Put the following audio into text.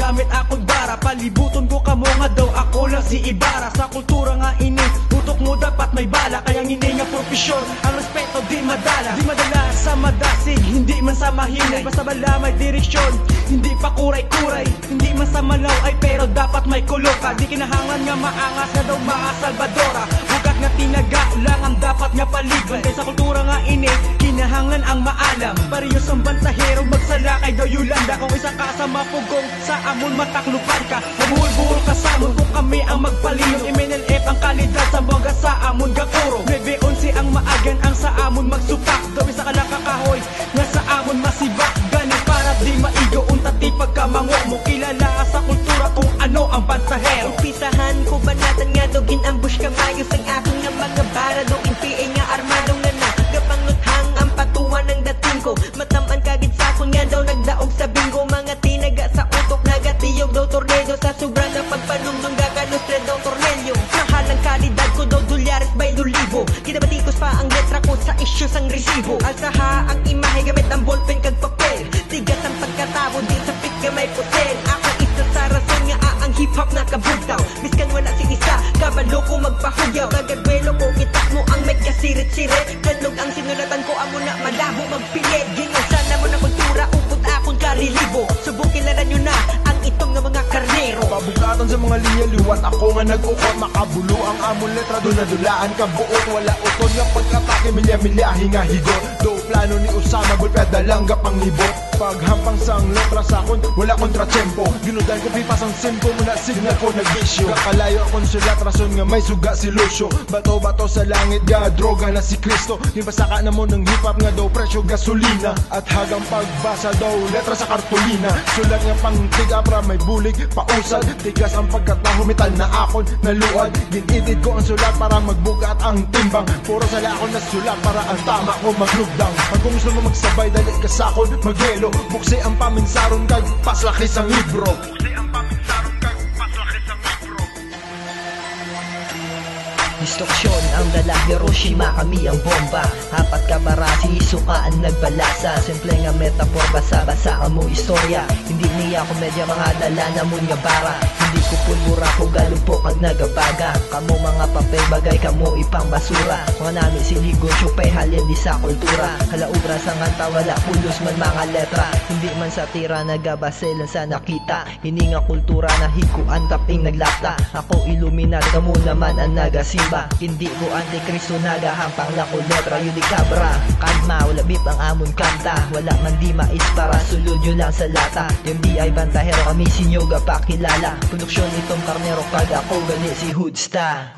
gamit akong bara. Palibuton ko kamo nga daw ako lang si Ibarra. Sa kultura nga ini, tutok mo dapat may bala. Kaya hindi nga profesyon, ang respeto di madala. Di madala sa madasig, hindi man sa mahinay. Basta bala may direksyon, hindi pa kuray-kuray. Hindi man sa malaw ay pero dapat may kuloka. Di kinahangan nga maangas nga daw mga Salvadora. Hugat nga tinaga lang ang dapat nga paligban. Kaya sa kultura nga ini, kinahanglan ang maalam. Parehas ang bantahero, magsalakay daw Yolanda. Kung isa ka sa mapugong, sa amon mataklupan ka. Mabuhol-buhol ka sa amon kung kami ang magpalino. MNLF ang kalidad sa mga sa amon gakuro. 9-11 ang maagan ang sa amon magsupak. Daw isa kalakakahoy, nga sa amon masibak. Ganun para di maigo, untati pagkamango mo. Kilala sa kultura kung ano ang bantahero. Umpisahan ko banatan nga dogin ambush kamayos ang aking nga mga bara. Do impiay nga armadong na gapanguthang ang patuwan ng dating ko. Mataman kagid sa akon nga daw nagdaog sa bingo. Mga tinaga sa utok nagatiyog daw tornado. Sa sobra na pagpanumdong gagalustre daw tornelyo. Mahal ang kalidad ko daw dolyares by dolibo. Kinabatikos pa ang letra ko sa issues ang resibo. Alsaha ang imahe gamit ang ballpen kag papel. Tigas ang pagkatabo di sa pit gamay putel. Ako isa sa rason nga ang hip-hop nakabugtaw. Miskan wala si isa, kabalo ko magpahugyaw. Kagagwelo ko, itak mo ang may kasirit-sirit. Kanlog ang sinulatan ko, amo na malabo magpilit. Gingaw sana mo na kultura, upot akong karilibo. Subukin laran nyo na ang itong nga mga karnero. Pabugatan sa mga linya liwat, ako nga nag-ukot. Makabulo ang amon letra, doon nadulaan ka buot. Wala uton nga pagkatake, milya-milyahi nga higot. Do plano ni Usama, golpeada lang gapang libot. Paghampang sang letra sakon, wala kontratsempo. Ginudan ko pipas ang simpo, muna signal ko nag-issue. Kakalayo akong sulat, rason nga may suga si Lucio. Bato-bato sa langit, ga droga na si Cristo. Ibasaka na mo ng hip-hop nga daw presyo gasolina. At hagang pagbasa daw letra sa kartulina. Sulat nga pang tigapra, may bulig, pausad. Tigas ang pagkataho, metal na akon, naluad. Ginitid ko ang sulat para magbugat ang timbang. Puro sala akon na sulat para ang tama ko maglugdang. Pag kung gusto mo magsabay, dalit ka sakon, maghelo. Buksi ang paminsaron kag paslaki sang libro. Destruksyon ang dala, Hiroshima kami ang bomba. Hapat ka marasi, suka ang nagbalasa. Simple nga metaphor, basa-basa ka mo istorya. Hindi niya komedya, mga dala na mo nga bara. Hindi ko pulmura ko galumpo pag nagabaga. Kamo mga papel bagay, kamo ipang basura. Mga nami siligo, syupay halin di sa kultura. Kalaubra sa nganta, wala pulos man mga letra. Hindi man sa tira, nagabaselan sa nakita. Hindi nga kultura na hikuan taping naglata. Ako iluminat, kamo naman ang nagasimba. Hindi ko antikristo, nagahampang lang ko letra. Yudikabra, kalma, wala bip ang amon kanta. Wala man di mais para sulod nyo lang sa lata. Yung di ay bantahero kami sinyo gapakilala. Produksyon itong karnero, kag ako gali si Hoodsta.